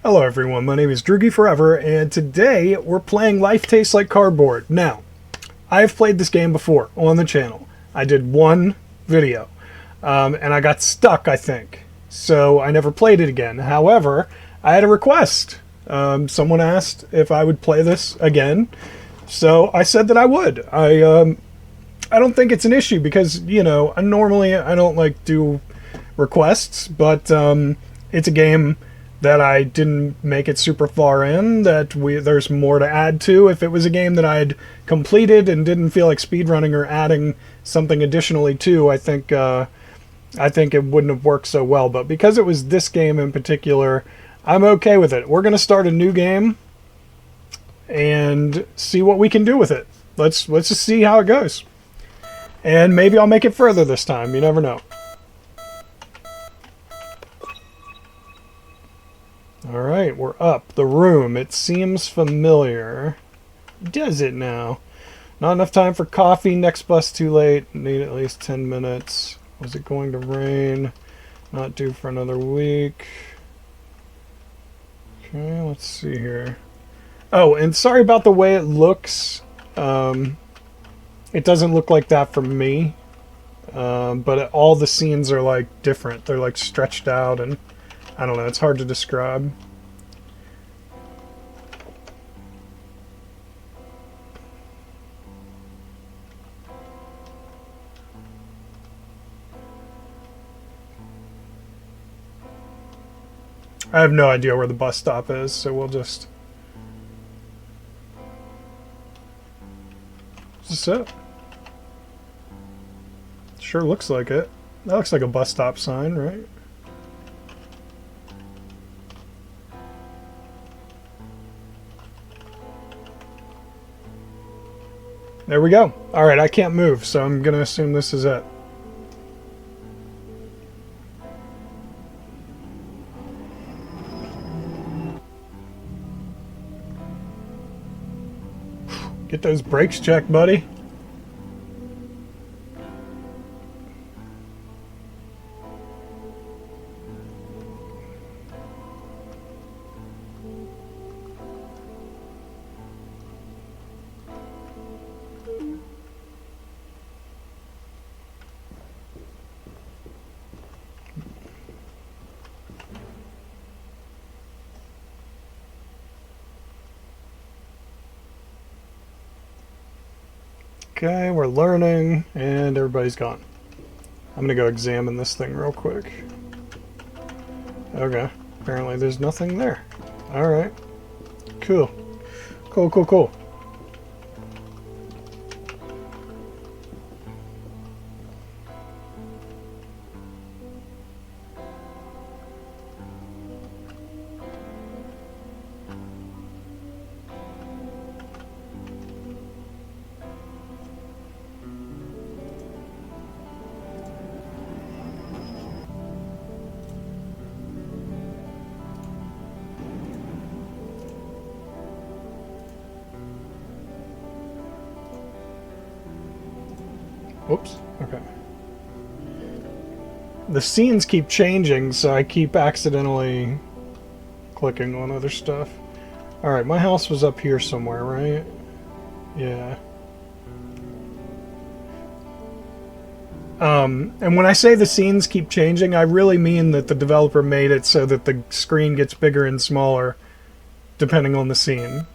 Hello everyone, my name is Droogie Forever, and today we're playing Life Tastes Like Cardboard. Now, I have played this game before on the channel. I did one video, and I got stuck, I think. So I never played it again. However, I had a request. Someone asked if I would play this again, so I said that I would. I don't think it's an issue because, normally I don't like do requests, but it's a game that I didn't make it super far in, that there's more to add to. If it was a game that I'd completed and didn't feel like speedrunning or adding something additionally to, I think it wouldn't have worked so well. But because it was this game in particular, I'm okay with it. We're gonna start a new game and see what we can do with it. Let's just see how it goes. And maybe I'll make it further this time. You never know. Alright, we're up. The room. It seems familiar. Does it now? Not enough time for coffee. Next bus too late. Need at least 10 minutes. Was it going to rain? Not due for another week. Okay, let's see here. Oh, and sorry about the way it looks. It doesn't look like that for me. But all the scenes are like different. They're like stretched out and I don't know, it's hard to describe. I have no idea where the bus stop is, so we'll just... Is this it? Sure looks like it. That looks like a bus stop sign, right? There we go. Alright, I can't move, so I'm gonna assume this is it. Get those brakes checked, buddy. Okay, we're learning, and everybody's gone. I'm gonna go examine this thing real quick. Okay, apparently there's nothing there. Alright, cool. Cool, cool, cool. Oops, okay. The scenes keep changing, so I keep accidentally clicking on other stuff. Alright, my house was up here somewhere, right? Yeah. And when I say the scenes keep changing, I really mean that the developer made it so that the screen gets bigger and smaller depending on the scene.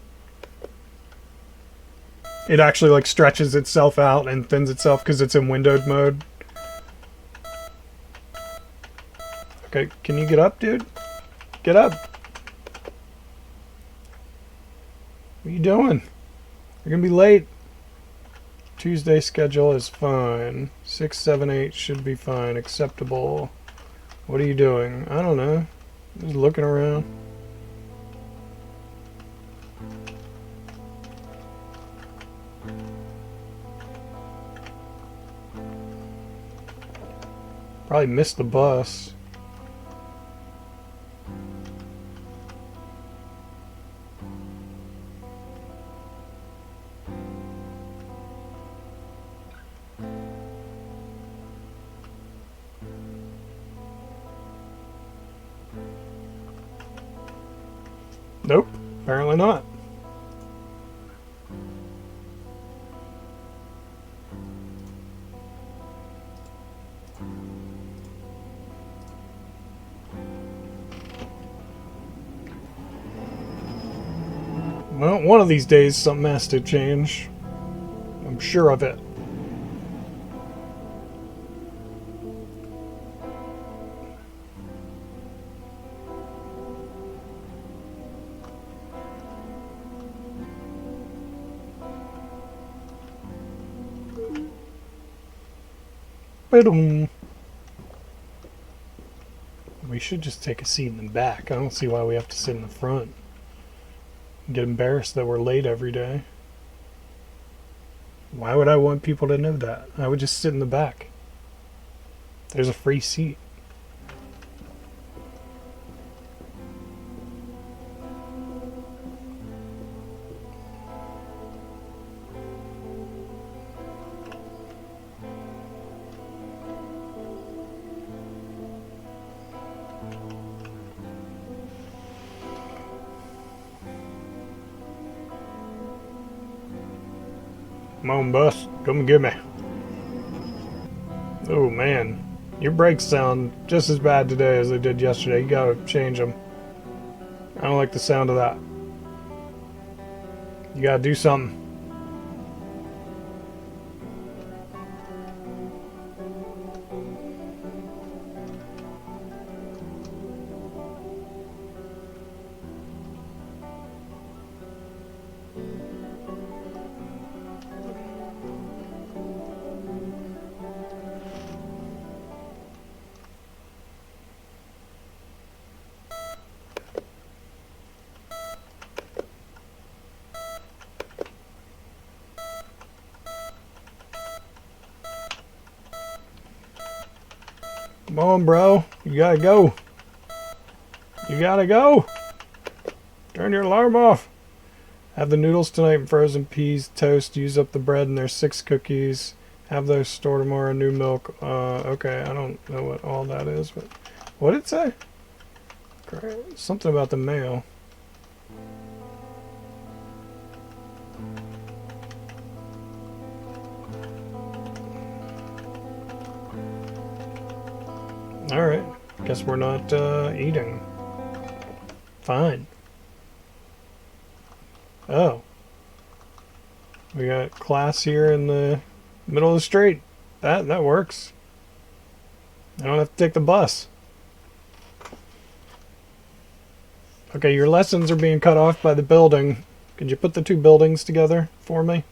It actually like stretches itself out and thins itself because it's in windowed mode. Okay, can you get up, dude? Get up. What are you doing? You're gonna be late. Tuesday schedule is fine. 6, 7, 8 should be fine. Acceptable. What are you doing? I don't know. Just looking around. Probably missed the bus. Nope, apparently not. Well, one of these days something has to change. I'm sure of it. Ba-dum. We should just take a seat in the back. I don't see why we have to sit in the front. Get embarrassed that we're late every day. Why would I want people to know that? I would just sit in the back. There's a free seat. Come on, bus. Come and get me. Oh, man. Your brakes sound just as bad today as they did yesterday. You gotta change them. I don't like the sound of that. You gotta do something. Come on, bro. You gotta go. You gotta go. Turn your alarm off. Have the noodles tonight and frozen peas, toast. Use up the bread and there's 6 cookies. Have those stored tomorrow. New milk. Okay, I don't know what all that is, but what did it say? Something about the mail. Alright, guess we're not eating. Fine. Oh. We got class here in the middle of the street. That works. I don't have to take the bus. Okay, your lessons are being cut off by the building. Could you put the 2 buildings together for me?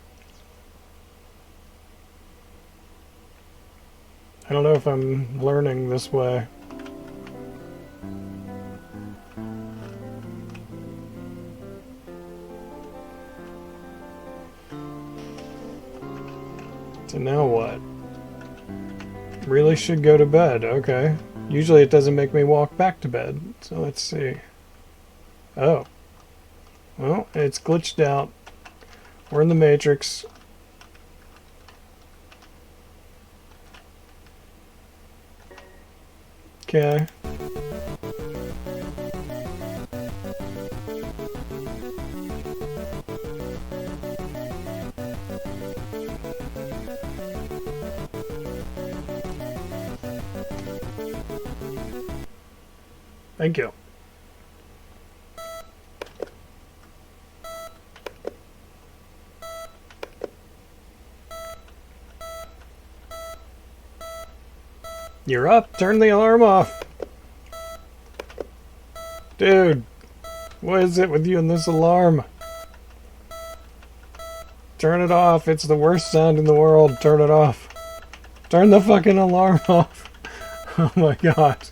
I don't know if I'm learning this way. So now what? Really should go to bed, okay. Usually it doesn't make me walk back to bed, so let's see. Oh. Well, it's glitched out. We're in the Matrix. Okay. Thank you. You're up. Turn the alarm off. Dude, what is it with you and this alarm? Turn it off. It's the worst sound in the world. Turn it off. Turn the fucking alarm off. Oh my god.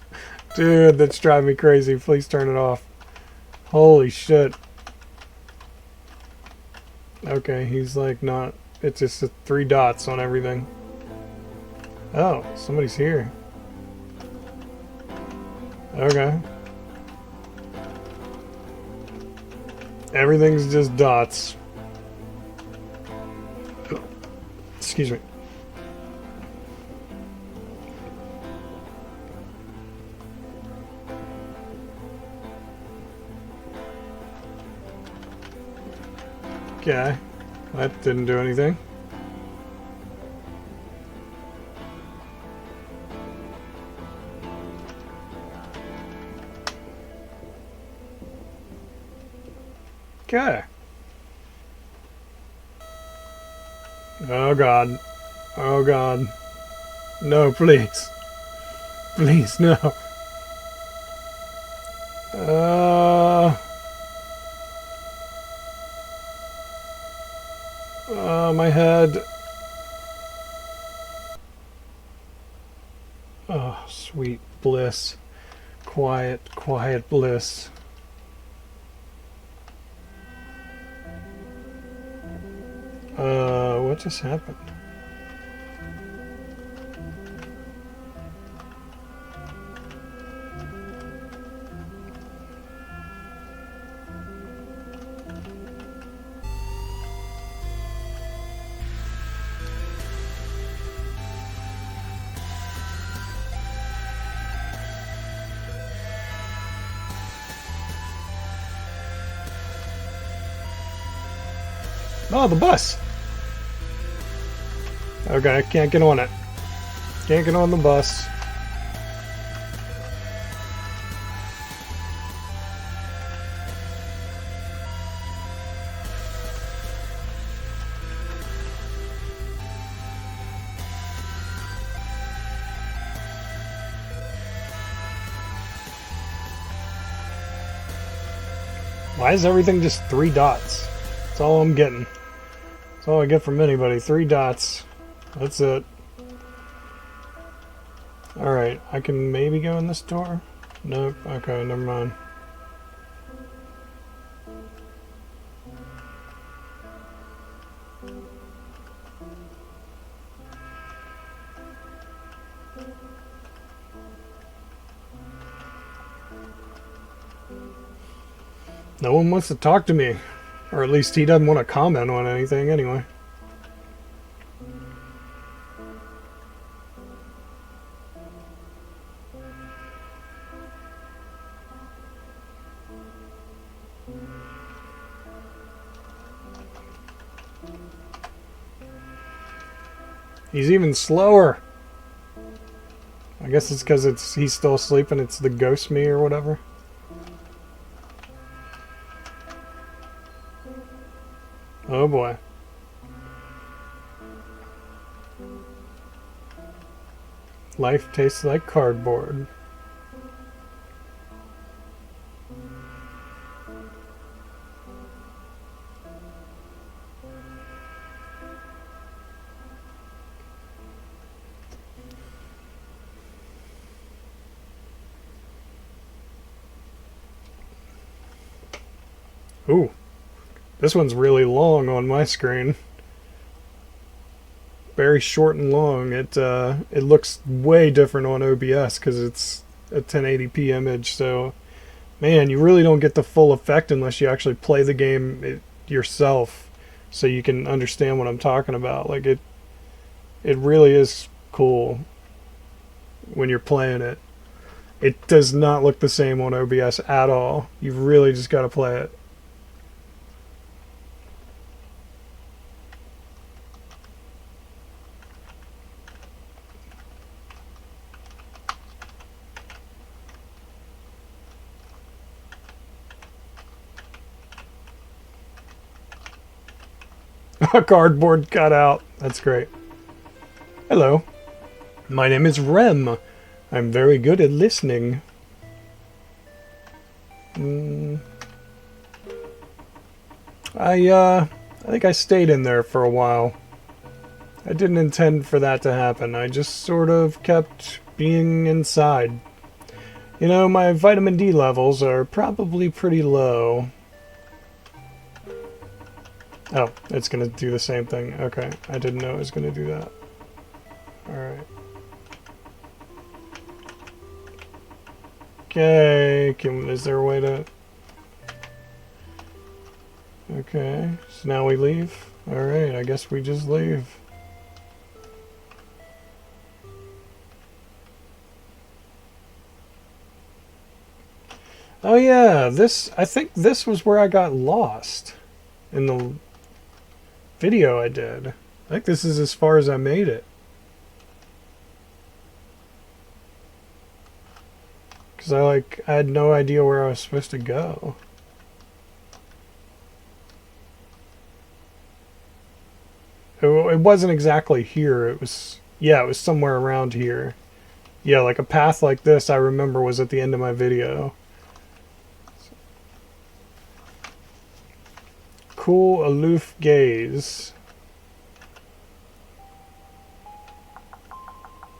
Dude, that's driving me crazy. Please turn it off. Holy shit. Okay, he's like not... It's just 3 dots on everything. Oh, somebody's here. Okay. Everything's just dots. Excuse me. Okay. That didn't do anything. Okay. Oh god. Oh god. No, please. Please, no. My head. Oh, sweet bliss. Quiet, quiet bliss. What just happened? Oh, the bus! Okay, I can't get on it. Can't get on the bus. Why is everything just 3 dots? That's all I'm getting. That's all I get from anybody. 3 dots. That's it. Alright, I can maybe go in this door? Nope. Okay, never mind. No one wants to talk to me. Or at least he doesn't want to comment on anything anyway. He's even slower. I guess it's because he's still asleep and it's the ghost me or whatever. Oh boy. Life tastes like cardboard. Ooh. This one's really long on my screen. Very short and long. It looks way different on OBS because it's a 1080p image. So, man, you really don't get the full effect unless you actually play the game yourself, so you can understand what I'm talking about. Like it really is cool when you're playing it. It does not look the same on OBS at all. You've really just got to play it. A cardboard cutout. That's great. Hello. My name is Rem. I'm very good at listening. I think I stayed in there for a while. I didn't intend for that to happen. I just sort of kept being inside. You know, my vitamin D levels are probably pretty low. Oh, it's going to do the same thing. Okay, I didn't know it was going to do that. Alright. Okay, is there a way to... Okay, so now we leave? Alright, I guess we just leave. Oh yeah, I think this was where I got lost. In the video I did. I think this is as far as I made it. Because I had no idea where I was supposed to go. It wasn't exactly here. It was, yeah, it was somewhere around here. Yeah, like a path like this I remember was at the end of my video. Cool, aloof gaze.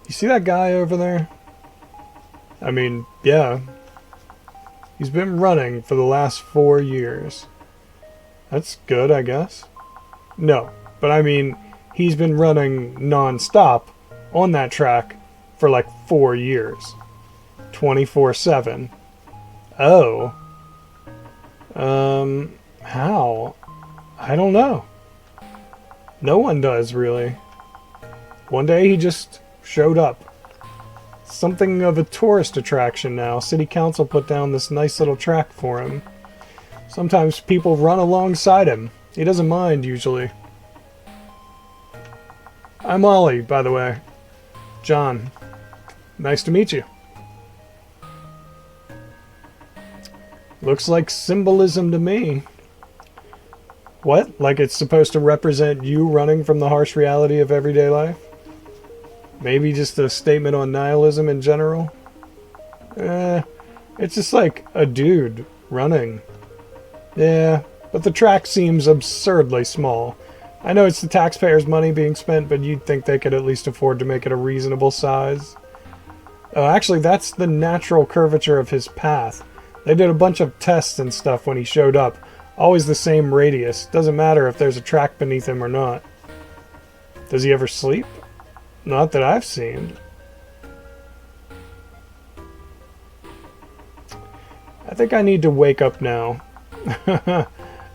You see that guy over there? I mean, yeah. He's been running for the last 4 years. That's good, I guess. No, but I mean, he's been running non-stop on that track for like 4 years. 24/7. Oh. How? I don't know. No one does, really. One day he just showed up. Something of a tourist attraction now. City Council put down this nice little track for him. Sometimes people run alongside him. He doesn't mind, usually. I'm Ollie, by the way. John. Nice to meet you. Looks like symbolism to me. What? Like it's supposed to represent you running from the harsh reality of everyday life? Maybe just a statement on nihilism in general? It's just like a dude running. Yeah, but the track seems absurdly small. I know it's the taxpayers' money being spent, but you'd think they could at least afford to make it a reasonable size. Oh, actually, that's the natural curvature of his path. They did a bunch of tests and stuff when he showed up. Always the same radius. Doesn't matter if there's a track beneath him or not. Does he ever sleep? Not that I've seen. I think I need to wake up now.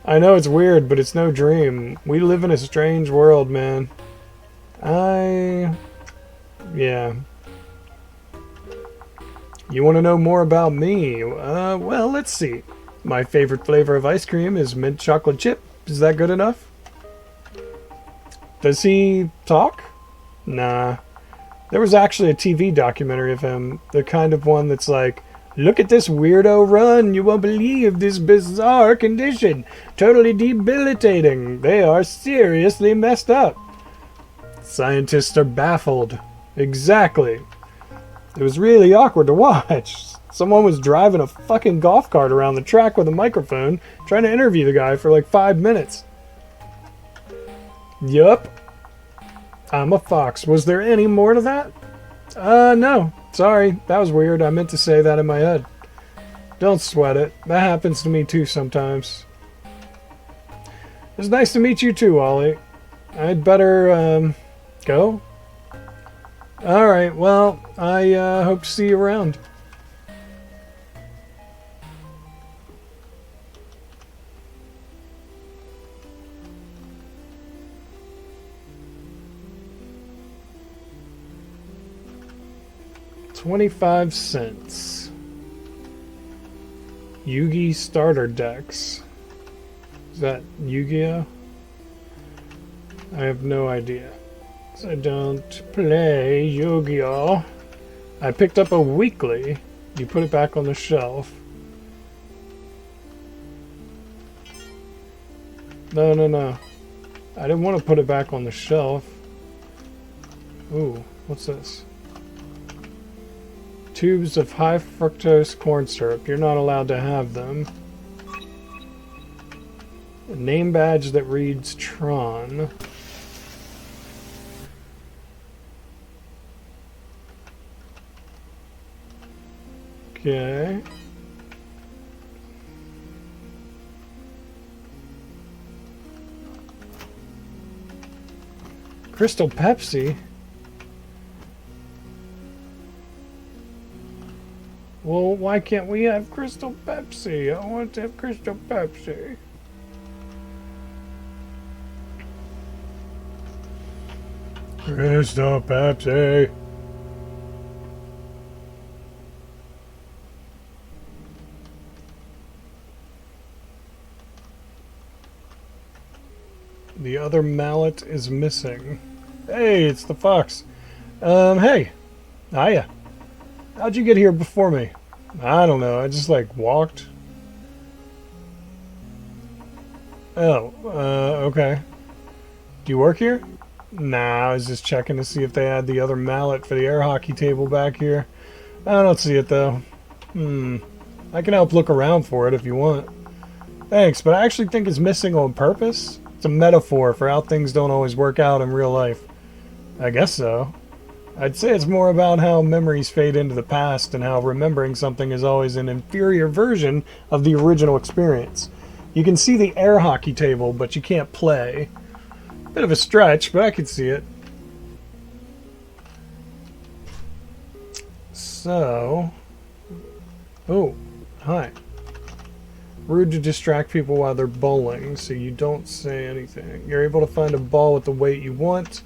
I know it's weird, but it's no dream. We live in a strange world, man. Yeah. You want to know more about me? Well, let's see. My favorite flavor of ice cream is mint chocolate chip. Is that good enough? Does he talk? Nah. There was actually a TV documentary of him. The kind of one that's like, look at this weirdo run. You won't believe this bizarre condition. Totally debilitating. They are seriously messed up. Scientists are baffled. Exactly. It was really awkward to watch. Someone was driving a fucking golf cart around the track with a microphone, trying to interview the guy for like 5 minutes. Yup. I'm a fox. Was there any more to that? No. Sorry. That was weird. I meant to say that in my head. Don't sweat it. That happens to me too sometimes. It's nice to meet you too, Ollie. I'd better, go? Alright, well, I, hope to see you around. $0.25. Yugi starter decks. Is that Yu-Gi-Oh? I have no idea. I don't play Yu-Gi-Oh. I picked up a weekly. You put it back on the shelf. No. I didn't want to put it back on the shelf. Ooh, what's this? Tubes of high fructose corn syrup. You're not allowed to have them. A name badge that reads Tron. Okay. Crystal Pepsi? Well, why can't we have Crystal Pepsi? I want to have Crystal Pepsi. Crystal Pepsi. The other mallet is missing. Hey, it's the fox. Hey. Hiya. How'd you get here before me? I don't know. I just, like, walked. Oh, okay. Do you work here? Nah, I was just checking to see if they had the other mallet for the air hockey table back here. I don't see it, though. I can help look around for it if you want. Thanks, but I actually think it's missing on purpose. It's a metaphor for how things don't always work out in real life. I guess so. I'd say it's more about how memories fade into the past and how remembering something is always an inferior version of the original experience. You can see the air hockey table, but you can't play. Bit of a stretch, but I could see it. So... Oh, hi. Rude to distract people while they're bowling, so you don't say anything. You're able to find a ball with the weight you want.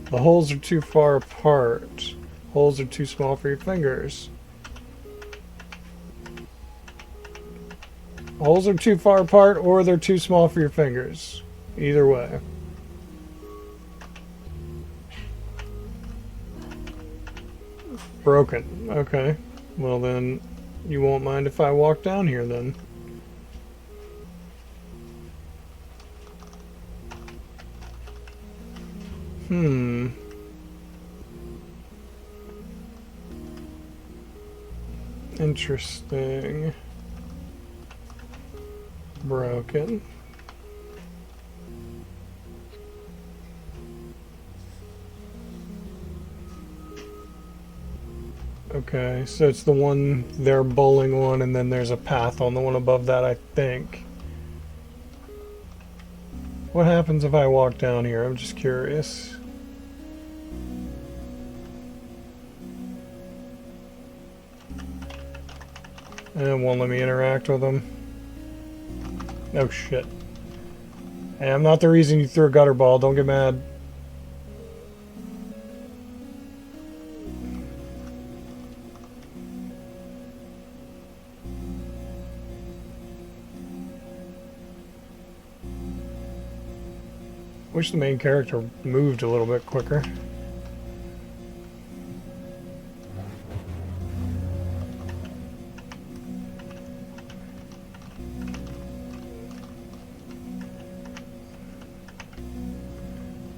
The holes are too far apart. Holes are too small for your fingers. Holes are too far apart or they're too small for your fingers. Either way. Broken. Okay. Well then, you won't mind if I walk down here then. Interesting. Broken. Okay, so it's the one they're bowling on, and then there's a path on the one above that, I think. What happens if I walk down here? I'm just curious. And it won't let me interact with them. Oh shit. Hey, I'm not the reason you threw a gutter ball, don't get mad. Wish the main character moved a little bit quicker.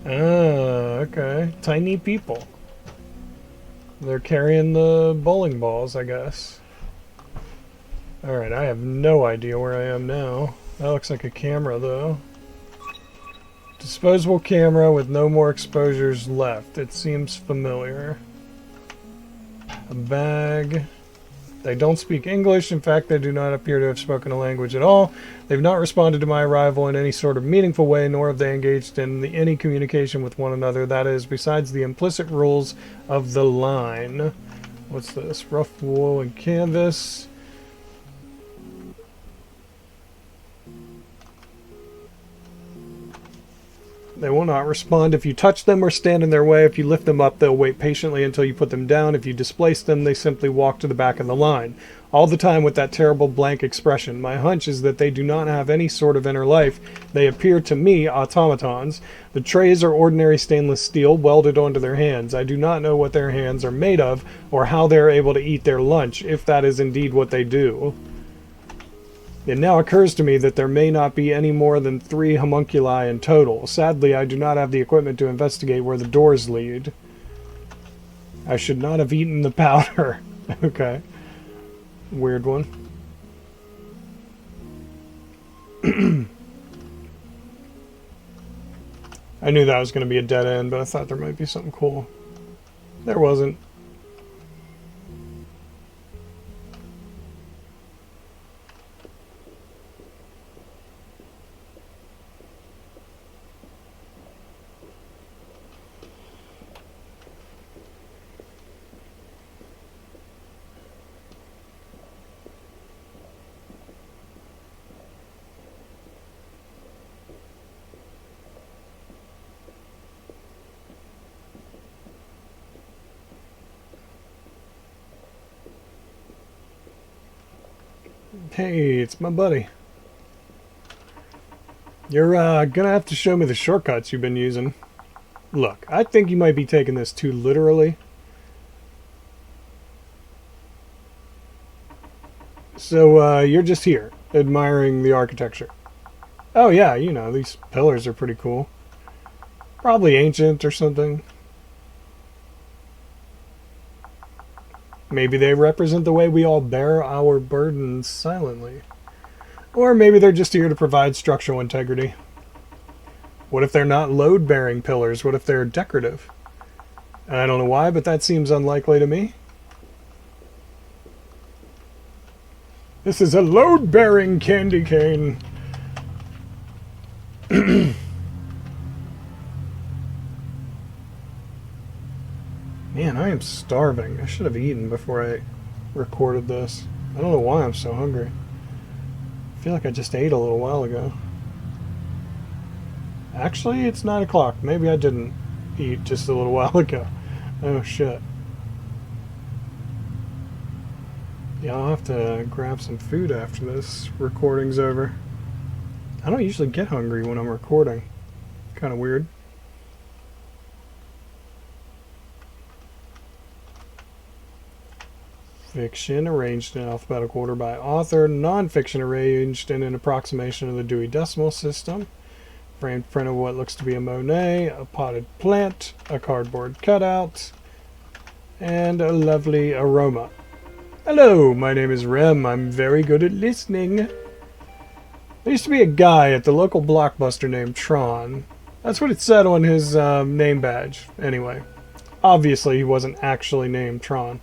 Ah, okay. Tiny people. They're carrying the bowling balls, I guess. Alright, I have no idea where I am now. That looks like a camera, though. Disposable camera with no more exposures left. It seems familiar. A bag. They don't speak English. In fact, they do not appear to have spoken a language at all. They've not responded to my arrival in any sort of meaningful way, nor have they engaged in any communication with one another. That is, besides the implicit rules of the line. What's this? Rough wool and canvas. They will not respond if you touch them or stand in their way. If you lift them up, they'll wait patiently until you put them down. If you displace them, they simply walk to the back of the line. All the time with that terrible blank expression. My hunch is that they do not have any sort of inner life. They appear to me automatons. The trays are ordinary stainless steel welded onto their hands. I do not know what their hands are made of or how they are able to eat their lunch, if that is indeed what they do. It now occurs to me that there may not be any more than 3 homunculi in total. Sadly, I do not have the equipment to investigate where the doors lead. I should not have eaten the powder. Okay. Weird one. I knew that was going to be a dead end, but I thought there might be something cool. There wasn't. Hey, it's my buddy. You're gonna have to show me the shortcuts you've been using. Look, I think you might be taking this too literally. So, you're just here, admiring the architecture. Oh yeah, you know, these pillars are pretty cool. Probably ancient or something. Maybe they represent the way we all bear our burdens silently. Or maybe they're just here to provide structural integrity. What if they're not load-bearing pillars? What if they're decorative? I don't know why, but that seems unlikely to me. This is a load-bearing candy cane. Man, I am starving. I should have eaten before I recorded this. I don't know why I'm so hungry. I feel like I just ate a little while ago. Actually, it's 9 o'clock. Maybe I didn't eat just a little while ago. Oh, shit. Yeah, I'll have to grab some food after this recording's over. I don't usually get hungry when I'm recording. Kind of weird. Fiction arranged in alphabetical order by author. Non-fiction arranged in an approximation of the Dewey Decimal System. Framed print of what looks to be a Monet, a potted plant, a cardboard cutout, and a lovely aroma. Hello, my name is Rem. I'm very good at listening. There used to be a guy at the local Blockbuster named Tron. That's what it said on his name badge, anyway. Obviously, he wasn't actually named Tron.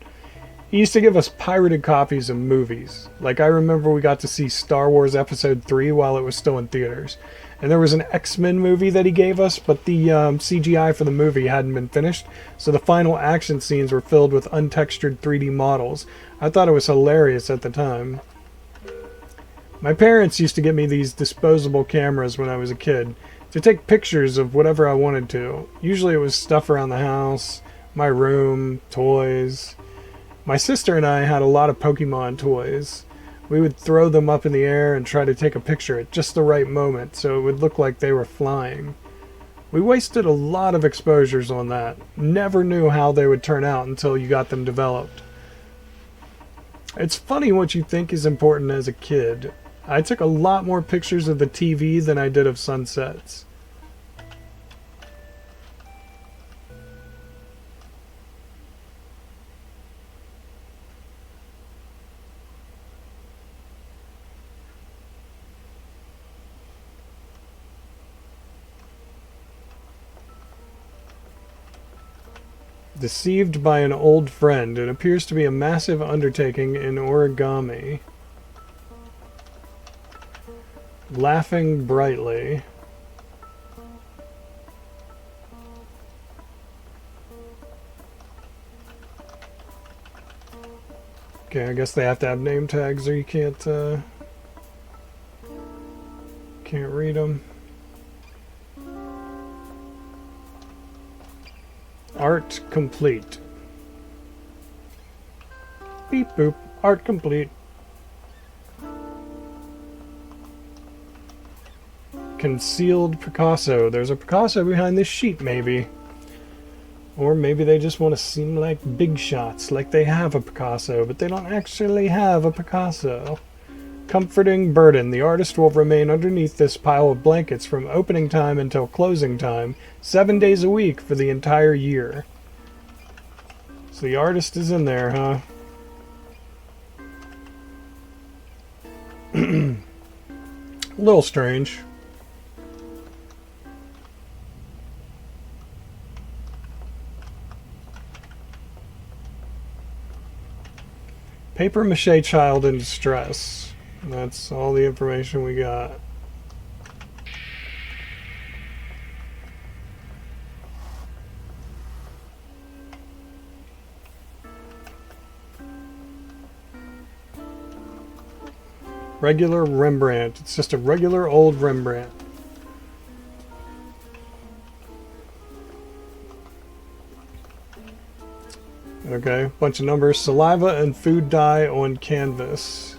He used to give us pirated copies of movies. Like, I remember we got to see Star Wars Episode 3 while it was still in theaters. And there was an X-Men movie that he gave us, but the CGI for the movie hadn't been finished, so the final action scenes were filled with untextured 3D models. I thought it was hilarious at the time. My parents used to get me these disposable cameras when I was a kid to take pictures of whatever I wanted to. Usually it was stuff around the house, my room, toys. My sister and I had a lot of Pokemon toys. We would throw them up in the air and try to take a picture at just the right moment so it would look like they were flying. We wasted a lot of exposures on that. Never knew how they would turn out until you got them developed. It's funny what you think is important as a kid. I took a lot more pictures of the TV than I did of sunsets. Deceived by an old friend. It appears to be a massive undertaking in origami. Laughing brightly. Okay, I guess they have to have name tags or you can't read them. Art complete. Beep boop. Art complete. Concealed Picasso. There's a Picasso behind this sheet, maybe. Or maybe they just want to seem like big shots, like they have a Picasso, but they don't actually have a Picasso. Comforting burden. The artist will remain underneath this pile of blankets from opening time until closing time, 7 days a week for the entire year. So the artist is in there, huh? A little strange. Paper mache child in distress. That's all the information we got. Regular Rembrandt. It's just a regular old Rembrandt. Okay, bunch of numbers. Saliva and food dye on canvas.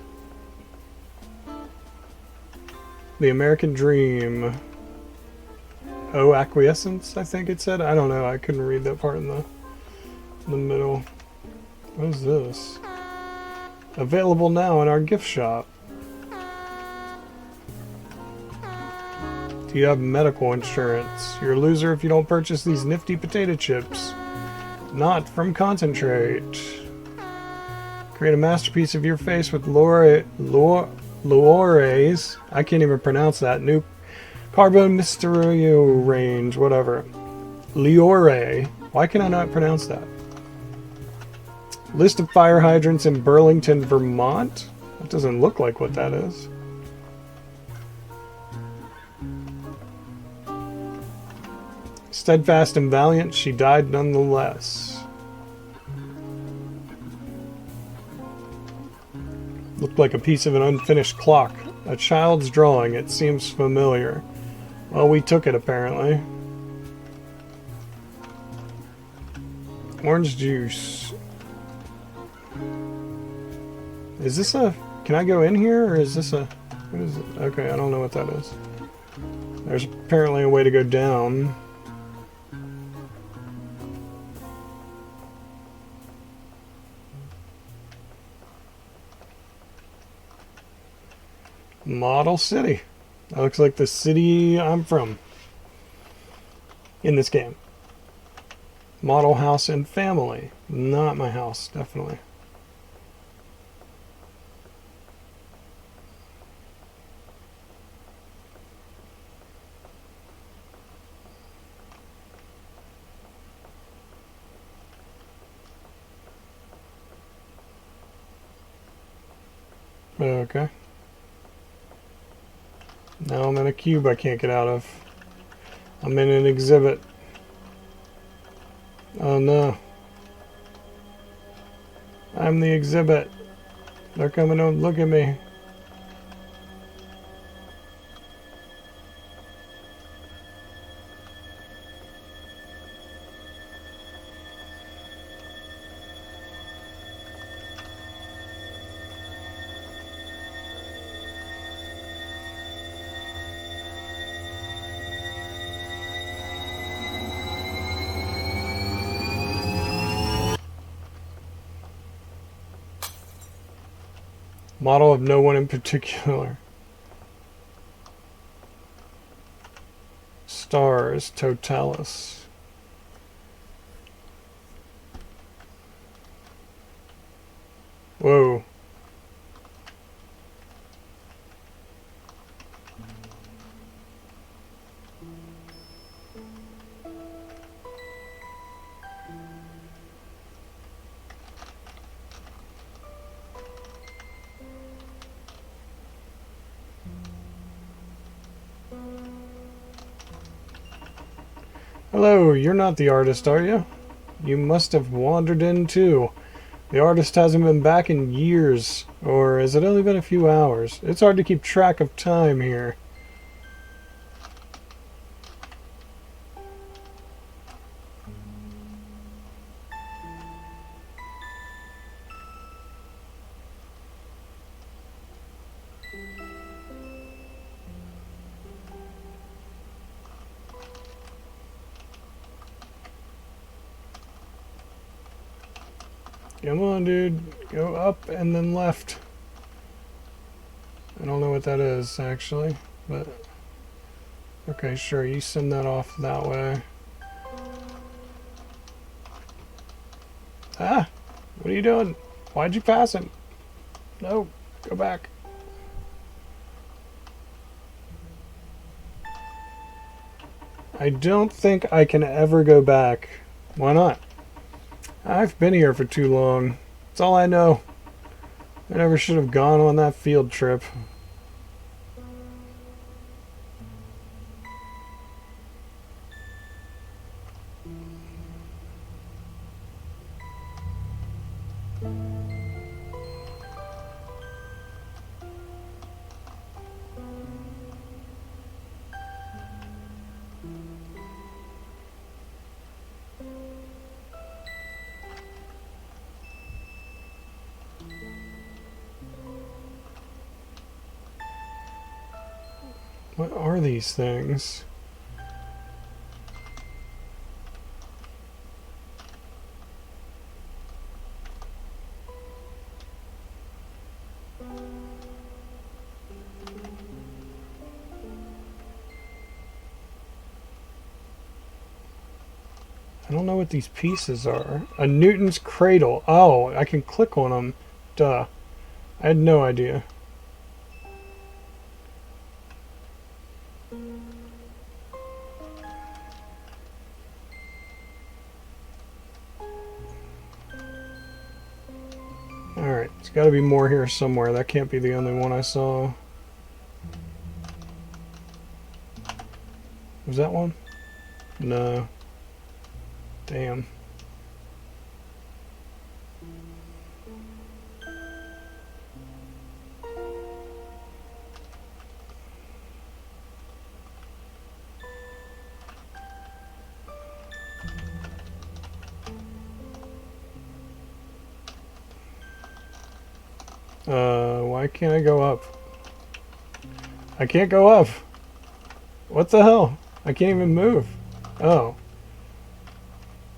The American Dream. Oh, acquiescence, I think it said. I don't know. I couldn't read that part in the middle. What is this? Available now in our gift shop. Do you have medical insurance? You're a loser if you don't purchase these nifty potato chips. Not from Concentrate. Create a masterpiece of your face with Lore's. I can't even pronounce that. New Carbon Mysterio range, whatever. Liore. Why can I not pronounce that? List of fire hydrants in Burlington, Vermont? That doesn't look like what that is. Steadfast and valiant, she died nonetheless. Looked like a piece of an unfinished clock. A child's drawing, it seems familiar. Well, we took it apparently. Orange juice. Is this a... Can I go in here, or is this a... What is it? Okay, I don't know what that is. There's apparently a way to go down. Model City. That looks like the city I'm from. In this game. Model house and family. Not my house, definitely. Okay. Now I'm in a cube I can't get out of. I'm in an exhibit. Oh no. I'm the exhibit. They're coming to look at me. Model of no one in particular. Stars, Totalis. Whoa. Hello, you're not the artist, are you? You must have wandered in too. The artist hasn't been back in years. Or has it only been a few hours? It's hard to keep track of time here. Come on, dude. Go up and then left. I don't know what that is, actually, but... Okay, sure, you send that off that way. Ah! What are you doing? Why'd you pass him? No, go back. I don't think I can ever go back. Why not? I've been here for too long. That's all I know. I never should have gone on that field trip. What are these things? I don't know what these pieces are. A Newton's cradle. Oh, I can click on them. Duh. I had no idea. Alright, there's got to be more here somewhere. That can't be the only one I saw. Was that one? No. Damn. Why can't I go up? I can't go up! What the hell? I can't even move. Oh.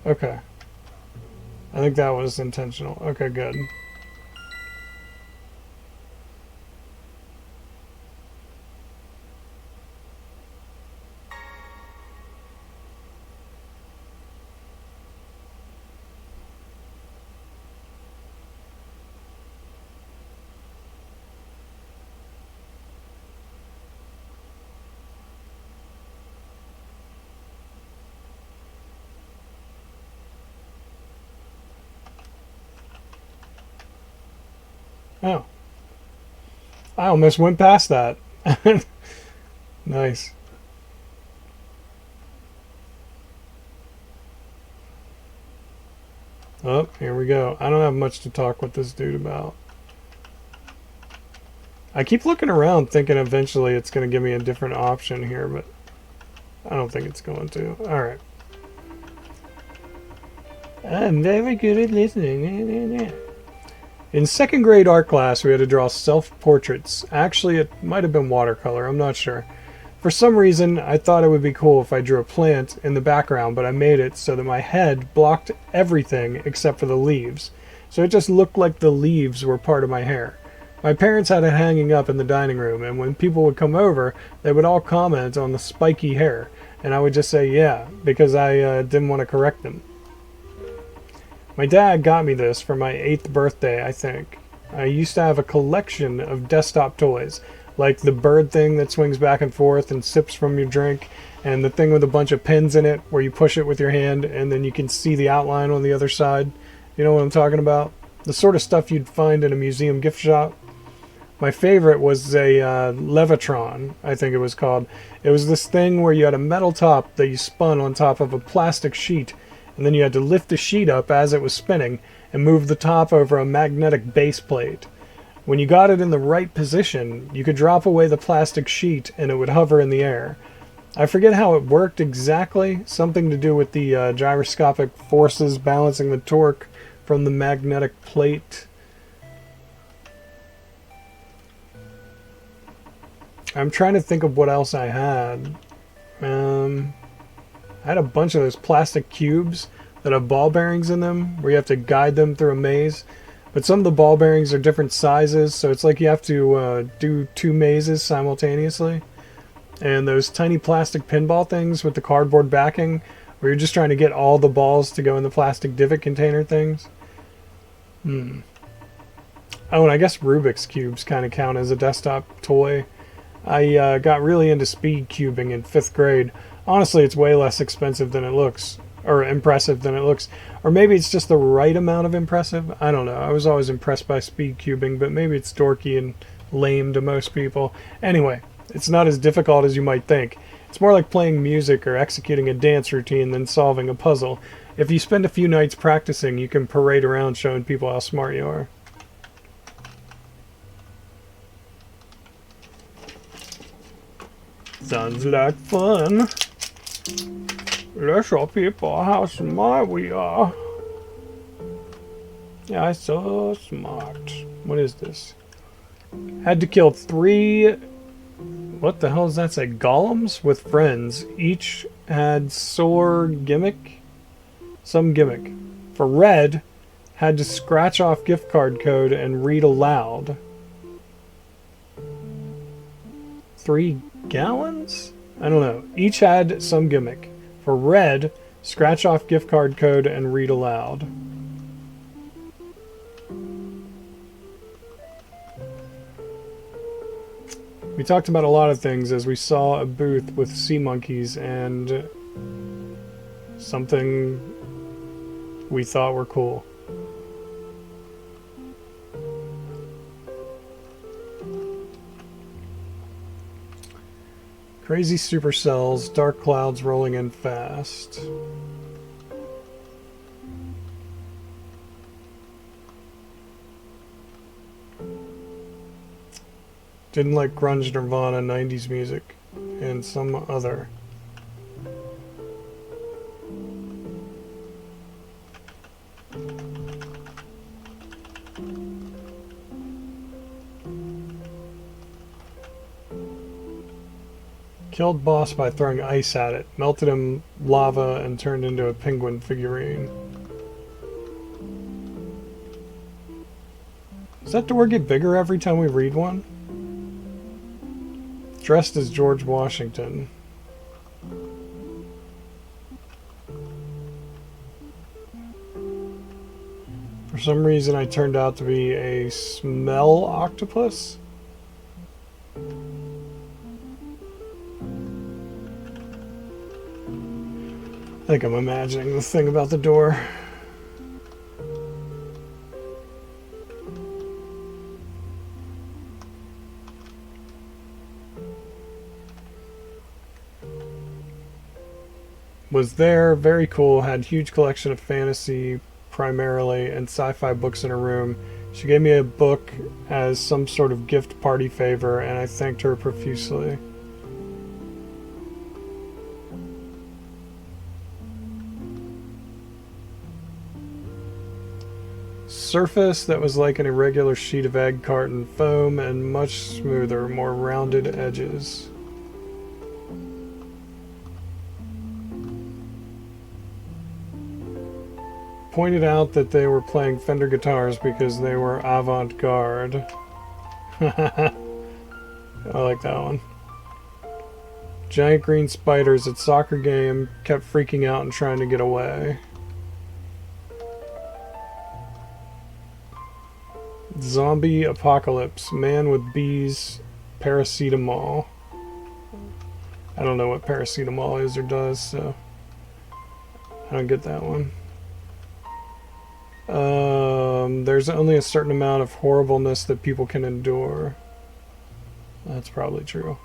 Okay. I think that was intentional. Okay, good. Oh. I almost went past that. Nice. Oh, here we go. I don't have much to talk with this dude about. I keep looking around thinking eventually it's going to give me a different option here, but I don't think it's going to. Alright. I'm very good at listening. In second grade art class, we had to draw self-portraits. Actually, it might have been watercolor, I'm not sure. For some reason, I thought it would be cool if I drew a plant in the background, but I made it so that my head blocked everything except for the leaves. So it just looked like the leaves were part of my hair. My parents had it hanging up in the dining room, and when people would come over, they would all comment on the spiky hair, and I would just say yeah, because I didn't want to correct them. My dad got me this for my 8th birthday, I think. I used to have a collection of desktop toys, like the bird thing that swings back and forth and sips from your drink, and the thing with a bunch of pins in it where you push it with your hand and then you can see the outline on the other side. You know what I'm talking about? The sort of stuff you'd find in a museum gift shop. My favorite was a Levitron, I think it was called. It was this thing where you had a metal top that you spun on top of a plastic sheet, and then you had to lift the sheet up as it was spinning and move the top over a magnetic base plate. When you got it in the right position, you could drop away the plastic sheet and it would hover in the air. I forget how it worked exactly, something to do with the gyroscopic forces balancing the torque from the magnetic plate. I'm trying to think of what else I had. I had a bunch of those plastic cubes that have ball bearings in them, where you have to guide them through a maze. But some of the ball bearings are different sizes, so it's like you have to do 2 mazes simultaneously. And those tiny plastic pinball things with the cardboard backing, where you're just trying to get all the balls to go in the plastic divot container things. Oh, and I guess Rubik's Cubes kind of count as a desktop toy. I got really into speed cubing in 5th grade. Honestly, it's way less expensive than it looks, or impressive than it looks. Or maybe it's just the right amount of impressive. I don't know. I was always impressed by speed cubing, but maybe it's dorky and lame to most people. Anyway, it's not as difficult as you might think. It's more like playing music or executing a dance routine than solving a puzzle. If you spend a few nights practicing, you can parade around showing people how smart you are. Sounds like fun. Let's show people how smart we are. Yeah, I'm so smart. What is this? Had to kill 3... What the hell does that say? Golems with friends. Each had sore gimmick? Some gimmick. For red, had to scratch off gift card code and read aloud. 3 gallons? I don't know. Each had some gimmick. For red, scratch off gift card code and read aloud. We talked about a lot of things as we saw a booth with sea monkeys and something we thought were cool. Crazy supercells, dark clouds rolling in fast. Didn't like grunge, Nirvana, 90s music, and some other. Killed boss by throwing ice at it, melted him lava, and turned into a penguin figurine. Does that door get bigger every time we read one? Dressed as George Washington. For some reason I turned out to be a smell octopus? I think I'm imagining the thing about the door. Was there, very cool, had huge collection of fantasy primarily and sci-fi books in her room. She gave me a book as some sort of gift party favor and I thanked her profusely. Surface that was like an irregular sheet of egg carton foam and much smoother, more rounded edges. Pointed out that they were playing Fender guitars because they were avant-garde. I like that one. Giant green spiders at soccer game kept freaking out and trying to get away. Zombie apocalypse. Man with bees. Paracetamol. I don't know what paracetamol is or does, so I don't get that one. There's only a certain amount of horribleness that people can endure. That's probably true.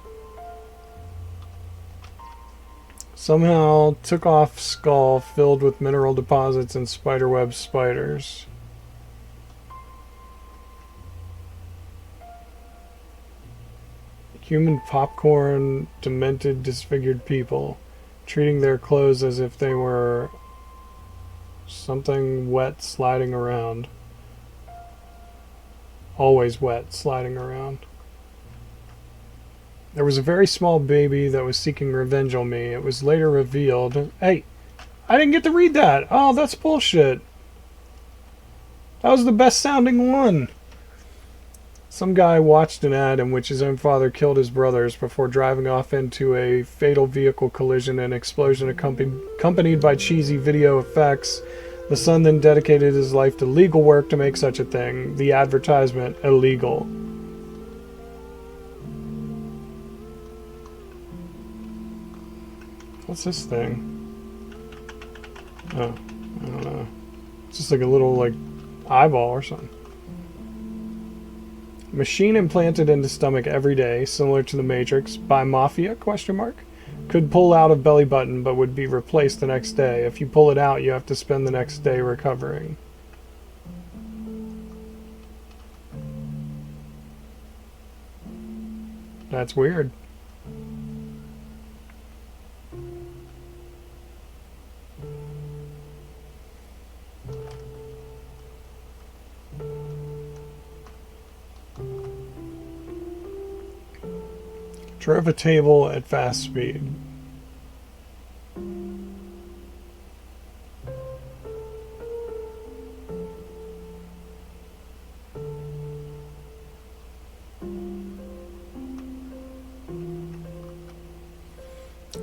Somehow took off skull filled with mineral deposits and spiderweb spiders. Human popcorn, demented, disfigured people, treating their clothes as if they were something wet sliding around. Always wet sliding around. There was a very small baby that was seeking revenge on me. It was later revealed. Hey, I didn't get to read that. Oh, that's bullshit. That was the best sounding one. Some guy watched an ad in which his own father killed his brothers before driving off into a fatal vehicle collision and explosion accompanied by cheesy video effects. The son then dedicated his life to legal work to make such a thing. The advertisement, illegal. What's this thing? Oh, I don't know. It's just like a little, like, eyeball or something. Machine implanted into stomach every day, similar to the Matrix, by Mafia, question mark? Could pull out of belly button, but would be replaced the next day. If you pull it out, you have to spend the next day recovering. That's weird. Drove a table at fast speed.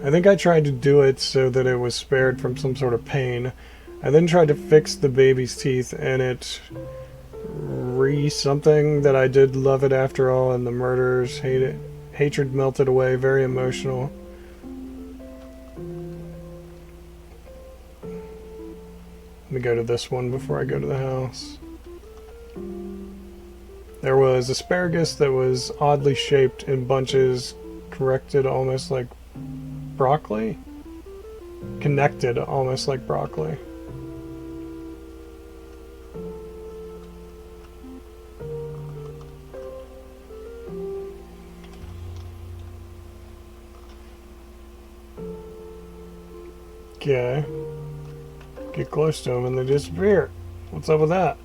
I think I tried to do it so that it was spared from some sort of pain. I then tried to fix the baby's teeth, and it something that I did love it after all, and the murderers hatred melted away. Very emotional. Let me go to this one before I go to the house. There was asparagus that was oddly shaped in bunches, corrected almost like broccoli? Connected almost like broccoli. Okay. Get close to them and they disappear. What's up with that?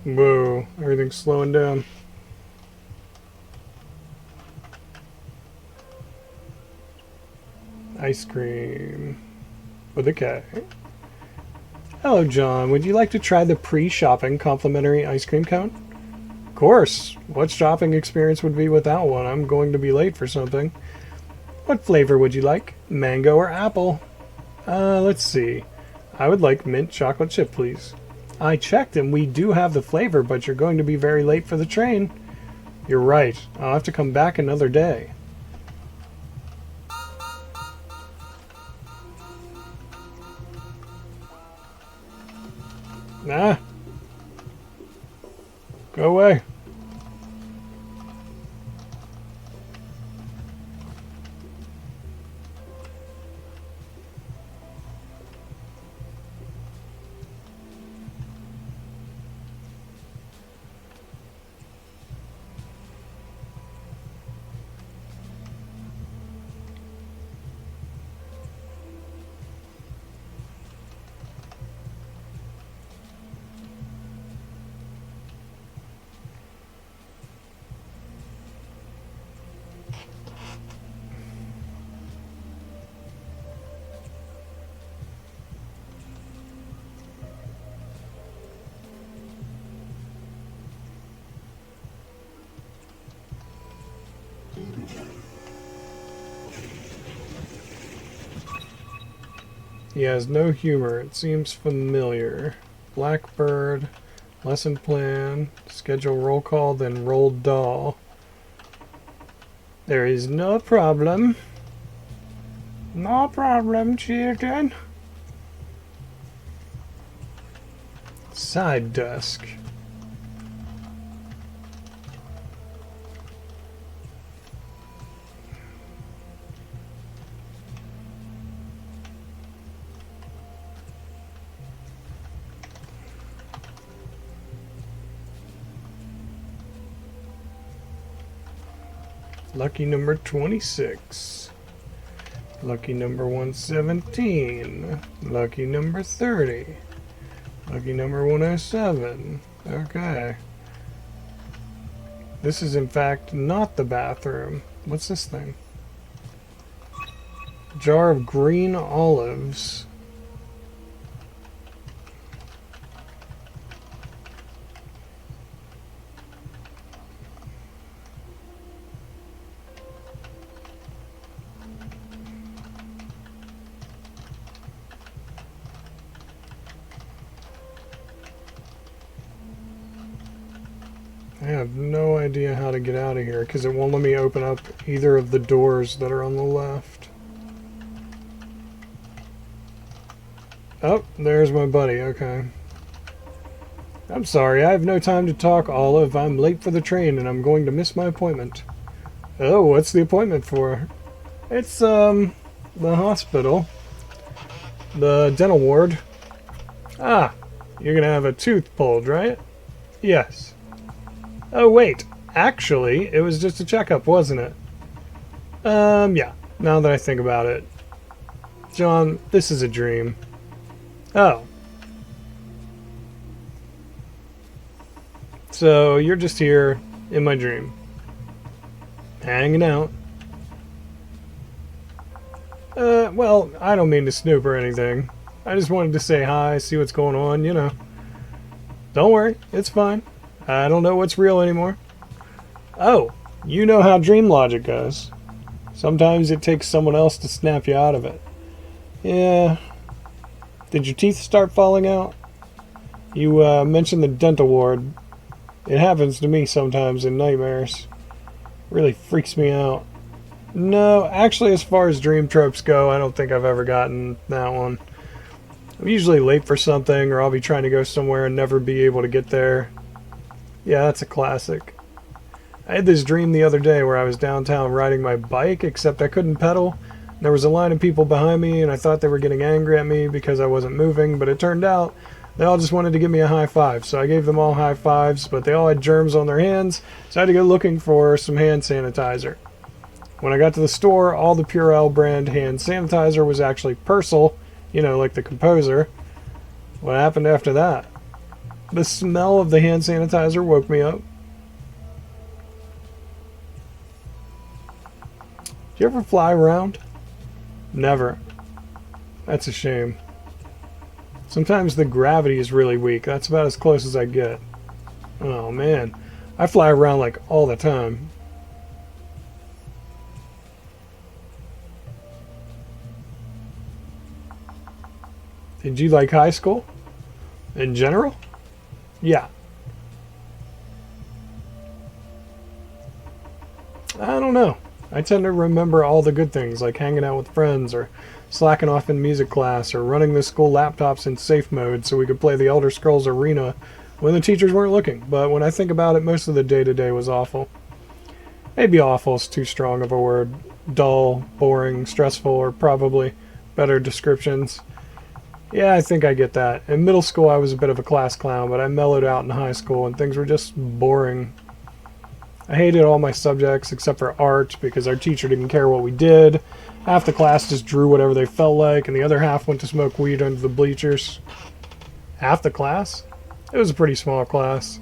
Whoa, everything's slowing down. Ice cream with a K. Hello, John. Would you like to try the pre-shopping complimentary ice cream cone? Of course. What shopping experience would be without one? I'm going to be late for something. What flavor would you like? Mango or apple? Let's see. I would like mint chocolate chip, please. I checked and we do have the flavor, but you're going to be very late for the train. You're right. I'll have to come back another day. Nah. Go away. He has no humor. It seems familiar. Blackbird, lesson plan, schedule roll call, then roll doll. There is no problem. No problem, children. Side desk. Lucky number 26. Lucky number 117. Lucky number 30. Lucky number 107. Okay. This is in fact not the bathroom. What's this thing? Jar of green olives. I have no idea how to get out of here because it won't let me open up either of the doors that are on the left. Oh, there's my buddy. Okay. I'm sorry, I have no time to talk, Olive. I'm late for the train and I'm going to miss my appointment. Oh, what's the appointment for? It's, the hospital. The dental ward. Ah, you're gonna have a tooth pulled, right? Yes. Oh, wait. Actually, it was just a checkup, wasn't it? Yeah. Now that I think about it. John, this is a dream. Oh. So, you're just here in my dream. Hanging out. Well, I don't mean to snoop or anything. I just wanted to say hi, see what's going on, you know. Don't worry, it's fine. I don't know what's real anymore. Oh, you know how dream logic goes. Sometimes it takes someone else to snap you out of it. Yeah. Did your teeth start falling out? You, mentioned the dental ward. It happens to me sometimes in nightmares. Really freaks me out. No, actually, as far as dream tropes go, I don't think I've ever gotten that one. I'm usually late for something, or I'll be trying to go somewhere and never be able to get there. Yeah, that's a classic. I had this dream the other day where I was downtown riding my bike, except I couldn't pedal. There was a line of people behind me, and I thought they were getting angry at me because I wasn't moving, but it turned out they all just wanted to give me a high five. So I gave them all high fives, but they all had germs on their hands, so I had to go looking for some hand sanitizer. When I got to the store, all the Purell brand hand sanitizer was actually Persil, you know, like the composer. What happened after that? The smell of the hand sanitizer woke me up. Do you ever fly around? Never. That's a shame. Sometimes the gravity is really weak. That's about as close as I get. Oh man. I fly around like all the time. Did you like high school? In general? Yeah. I don't know. I tend to remember all the good things, like hanging out with friends, or slacking off in music class, or running the school laptops in safe mode so we could play the Elder Scrolls Arena when the teachers weren't looking. But when I think about it, most of the day-to-day was awful. Maybe awful is too strong of a word. Dull, boring, stressful, or probably better descriptions. Yeah, I think I get that. In middle school, I was a bit of a class clown, but I mellowed out in high school, and things were just boring. I hated all my subjects except for art, because our teacher didn't care what we did. Half the class just drew whatever they felt like, and the other half went to smoke weed under the bleachers. Half the class? It was a pretty small class.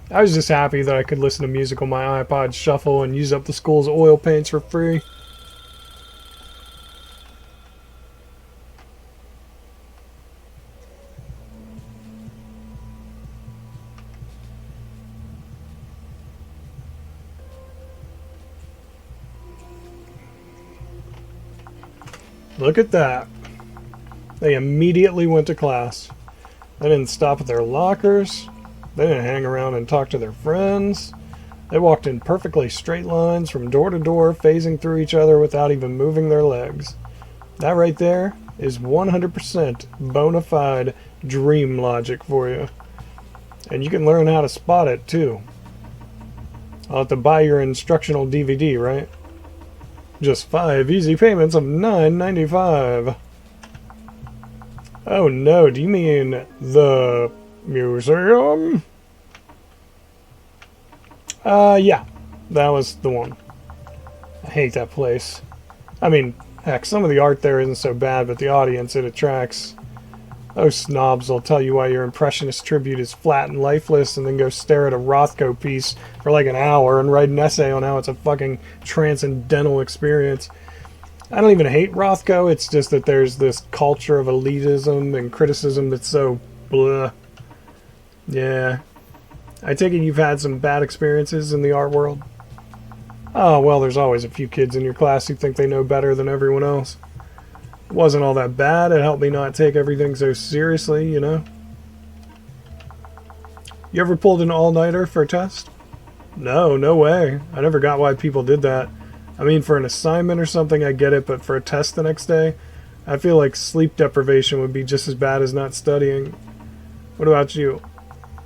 I was just happy that I could listen to music on my iPod Shuffle and use up the school's oil paints for free. Look at that. They immediately went to class. They didn't stop at their lockers. They didn't hang around and talk to their friends. They walked in perfectly straight lines from door to door, phasing through each other without even moving their legs. That right there is 100% bona fide dream logic for you. And you can learn how to spot it, too. I'll have to buy your instructional DVD, right? Just 5 easy payments of $9.95. Oh no, do you mean the museum? Yeah, that was the one. I hate that place. I mean, heck, some of the art there isn't so bad, but the audience it attracts. Those snobs will tell you why your Impressionist tribute is flat and lifeless and then go stare at a Rothko piece for like an hour and write an essay on how it's a fucking transcendental experience. I don't even hate Rothko, it's just that there's this culture of elitism and criticism that's so blah. Yeah. I take it you've had some bad experiences in the art world? Oh, well, there's always a few kids in your class who think they know better than everyone else. It wasn't all that bad. It helped me not take everything so seriously, you know? You ever pulled an all-nighter for a test? No, no way. I never got why people did that. I mean, for an assignment or something, I get it, but for a test the next day, I feel like sleep deprivation would be just as bad as not studying. What about you?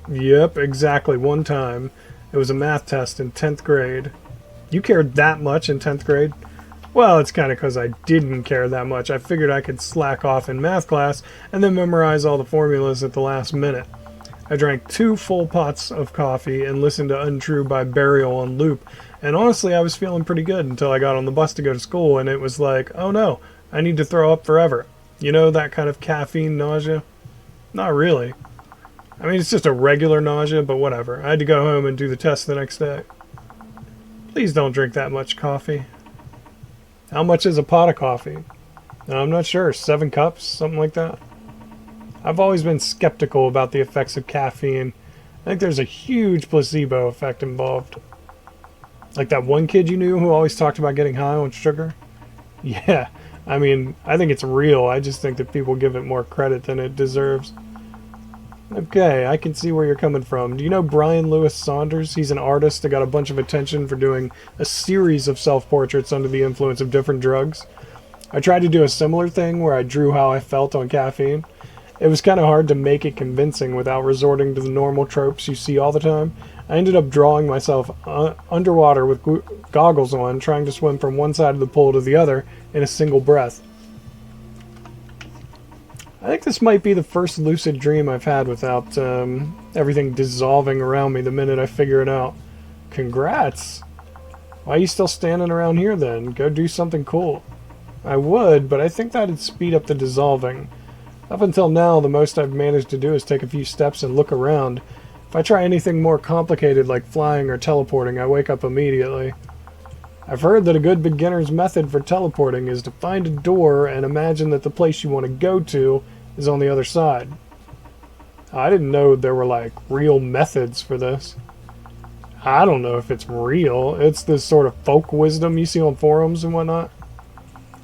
Yep, exactly. One time. It was a math test in 10th grade. You cared that much in 10th grade? Well, it's kind of because I didn't care that much. I figured I could slack off in math class and then memorize all the formulas at the last minute. I drank 2 full pots of coffee and listened to Untrue by Burial on loop, and honestly I was feeling pretty good until I got on the bus to go to school and it was like, oh no, I need to throw up forever. You know, that kind of caffeine nausea? Not really. I mean, it's just a regular nausea, but whatever. I had to go home and do the test the next day. Please don't drink that much coffee. How much is a pot of coffee? I'm not sure. 7 cups? Something like that? I've always been skeptical about the effects of caffeine. I think there's a huge placebo effect involved. Like that one kid you knew who always talked about getting high on sugar? Yeah, I mean, I think it's real. I just think that people give it more credit than it deserves. Okay, I can see where you're coming from. Do you know Brian Lewis Saunders? He's an artist that got a bunch of attention for doing a series of self-portraits under the influence of different drugs. I tried to do a similar thing where I drew how I felt on caffeine. It was kind of hard to make it convincing without resorting to the normal tropes you see all the time. I ended up drawing myself underwater with goggles on, trying to swim from one side of the pool to the other in a single breath. I think this might be the first lucid dream I've had without everything dissolving around me the minute I figure it out. Congrats! Why are you still standing around here then? Go do something cool. I would, but I think that'd speed up the dissolving. Up until now, the most I've managed to do is take a few steps and look around. If I try anything more complicated like flying or teleporting, I wake up immediately. I've heard that a good beginner's method for teleporting is to find a door and imagine that the place you want to go to is on the other side. I didn't know there were like real methods for this. I don't know if it's real. It's this sort of folk wisdom you see on forums and whatnot.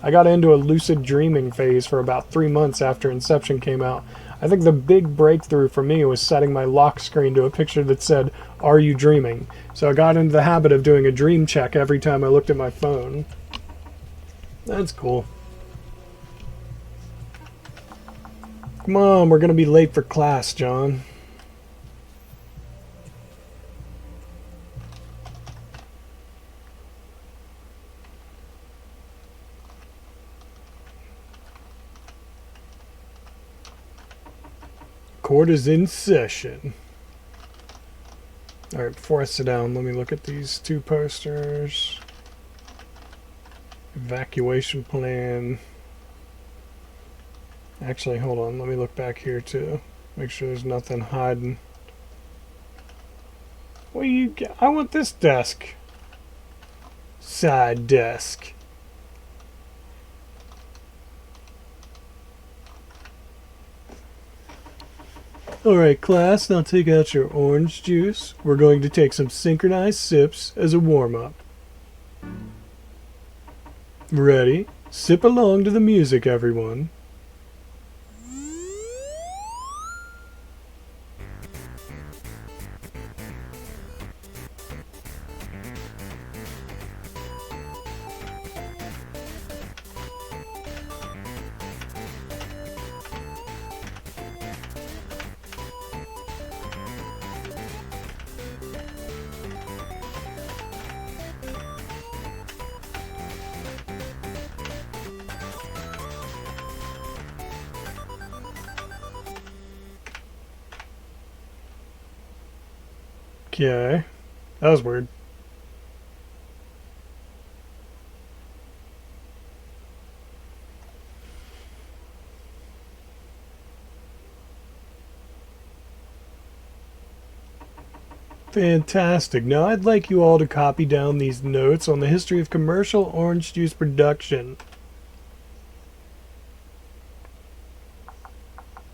I got into a lucid dreaming phase for about 3 months after Inception came out. I think the big breakthrough for me was setting my lock screen to a picture that said, "Are you dreaming?" So I got into the habit of doing a dream check every time I looked at my phone. That's cool. Come on, we're going to be late for class, John. Court is in session. Alright, before I sit down, let me look at these 2 posters. Evacuation plan. Actually, hold on. Let me look back here too. Make sure there's nothing hiding. What do you get? I want this desk. Side desk. Alright class, now take out your orange juice. We're going to take some synchronized sips as a warm-up. Ready? Sip along to the music, everyone. Okay. That was weird. Fantastic. Now I'd like you all to copy down these notes on the history of commercial orange juice production.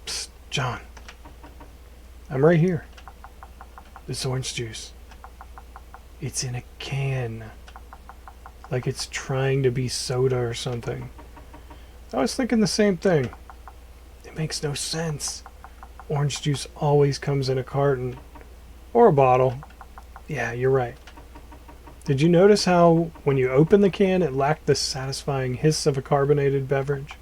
Psst, John. I'm right here. This orange juice. It's in a can. Like it's trying to be soda or something. I was thinking the same thing. It makes no sense. Orange juice always comes in a carton. Or a bottle. Yeah, you're right. Did you notice how, when you open the can, it lacked the satisfying hiss of a carbonated beverage?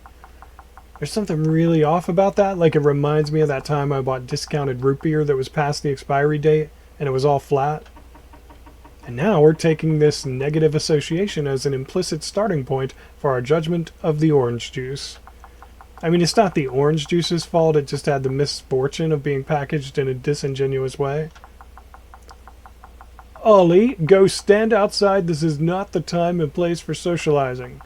There's something really off about that. Like, it reminds me of that time I bought discounted root beer that was past the expiry date and it was all flat. And now we're taking this negative association as an implicit starting point for our judgment of the orange juice. I mean, it's not the orange juice's fault, it just had the misfortune of being packaged in a disingenuous way. Ollie, go stand outside. This is not the time and place for socializing.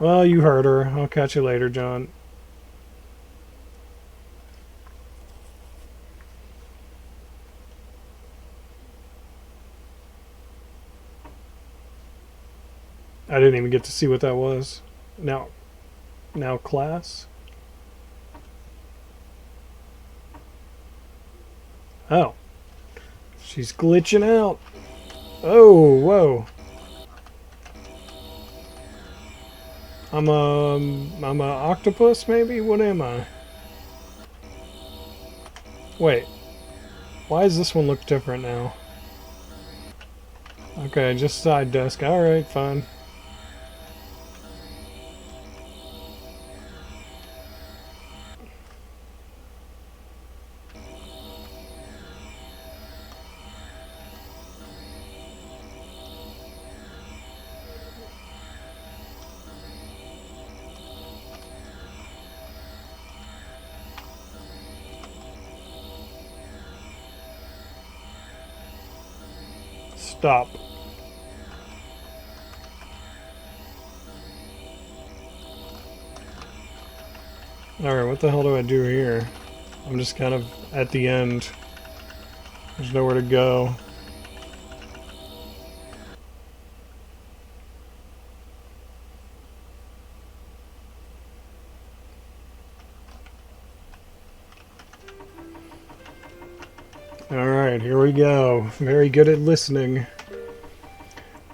Well, you heard her. I'll catch you later, John. I didn't even get to see what that was. Now class? Oh. She's glitching out. Oh, whoa. I'm a octopus, maybe? What am I? Wait. Why does this one look different now? Okay, just side desk. Alright, fine. Stop. Alright, what the hell do I do here? I'm just kind of at the end. There's nowhere to go. Alright, here we go. Very good at listening.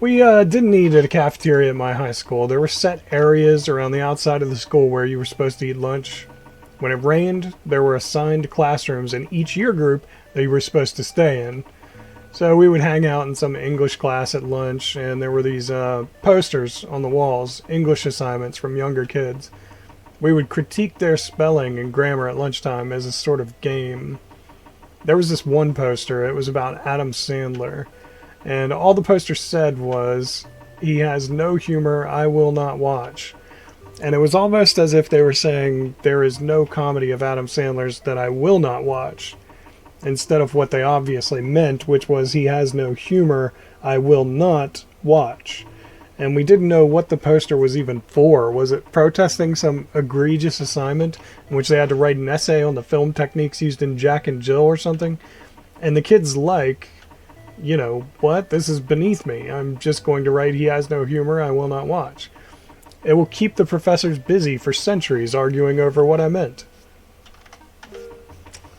We didn't eat at a cafeteria at my high school. There were set areas around the outside of the school where you were supposed to eat lunch. When it rained, there were assigned classrooms in each year group that you were supposed to stay in. So we would hang out in some English class at lunch, and there were these posters on the walls, English assignments from younger kids. We would critique their spelling and grammar at lunchtime as a sort of game. There was this one poster, it was about Adam Sandler. And all the poster said was, "He has no humor, I will not watch." And it was almost as if they were saying, there is no comedy of Adam Sandler's that I will not watch. Instead of what they obviously meant, which was, he has no humor, I will not watch. And we didn't know what the poster was even for. Was it protesting some egregious assignment in which they had to write an essay on the film techniques used in Jack and Jill or something? And the kids you know, what? This is beneath me. I'm just going to write, he has no humor, I will not watch. It will keep the professors busy for centuries arguing over what I meant.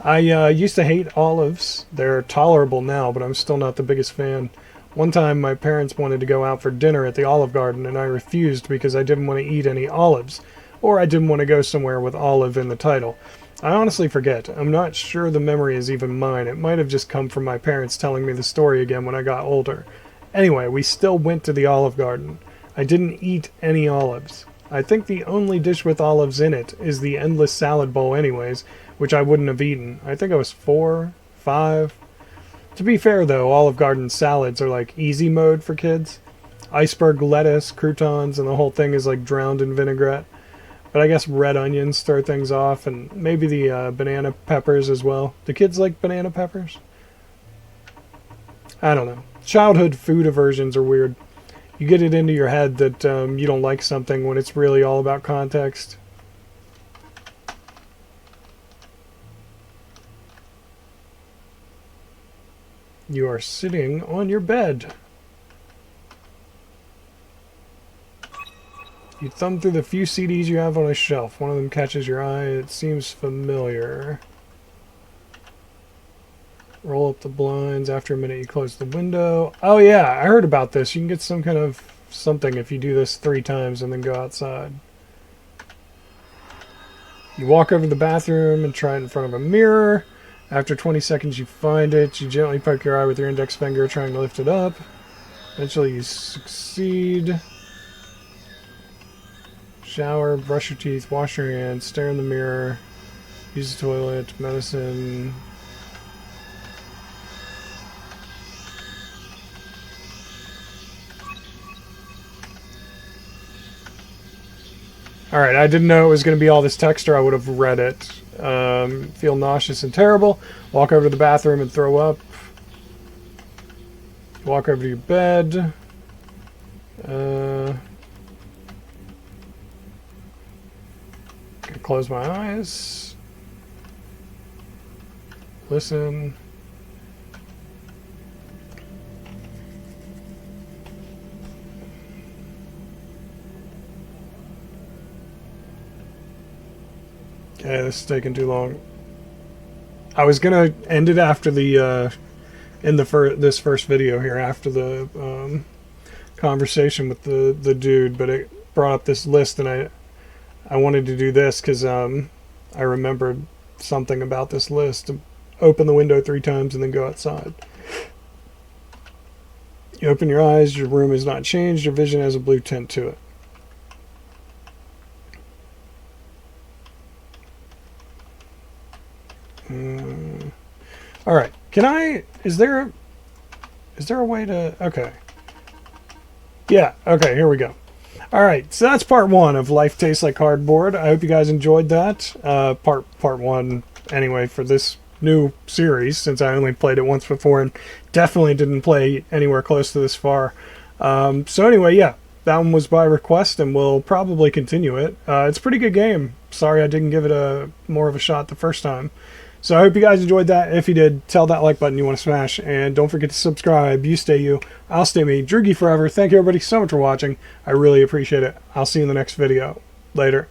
I used to hate olives. They're tolerable now, but I'm still not the biggest fan. One time my parents wanted to go out for dinner at the Olive Garden, and I refused because I didn't want to eat any olives, or I didn't want to go somewhere with olive in the title. I honestly forget. I'm not sure the memory is even mine. It might have just come from my parents telling me the story again when I got older. Anyway, we still went to the Olive Garden. I didn't eat any olives. I think the only dish with olives in it is the endless salad bowl anyways, which I wouldn't have eaten. I think I was 4, 5. To be fair though, Olive Garden salads are like easy mode for kids. Iceberg lettuce, croutons, and the whole thing is like drowned in vinaigrette. But I guess red onions throw things off, and maybe the banana peppers as well. Do kids like banana peppers? I don't know. Childhood food aversions are weird. You get it into your head that you don't like something when it's really all about context. You are sitting on your bed. You thumb through the few CDs you have on a shelf. One of them catches your eye. It seems familiar. Roll up the blinds. After a minute, you close the window. Oh yeah, I heard about this. You can get some kind of something if you do this 3 times and then go outside. You walk over to the bathroom and try it in front of a mirror. After 20 seconds, you find it. You gently poke your eye with your index finger, trying to lift it up. Eventually, you succeed. Shower, brush your teeth, wash your hands, stare in the mirror, use the toilet, medicine. Alright, I didn't know it was going to be all this text or I would have read it. Feel nauseous and terrible. Walk over to the bathroom and throw up. Walk over to your bed. Close my eyes. Listen. Okay, this is taking too long. I was gonna end it after the in the this first video here, after the conversation with the dude, but it brought up this list, and I wanted to do this because I remembered something about this list. Open the window 3 times and then go outside. You open your eyes, your room is not changed, your vision has a blue tint to it. All right, can I, is there a way to, okay. Yeah, okay, here we go. All right, so that's part 1 of Life Tastes Like Cardboard. I hope you guys enjoyed that. Part 1, anyway, for this new series, since I only played it once before and definitely didn't play anywhere close to this far. So anyway, yeah, that one was by request, and we'll probably continue it. It's a pretty good game. Sorry I didn't give it more of a shot the first time. So I hope you guys enjoyed that. If you did, tell that like button you want to smash, and don't forget to subscribe. You stay you, I'll stay me. Droogie forever. Thank you everybody so much for watching. I really appreciate it. I'll see you in the next video. Later.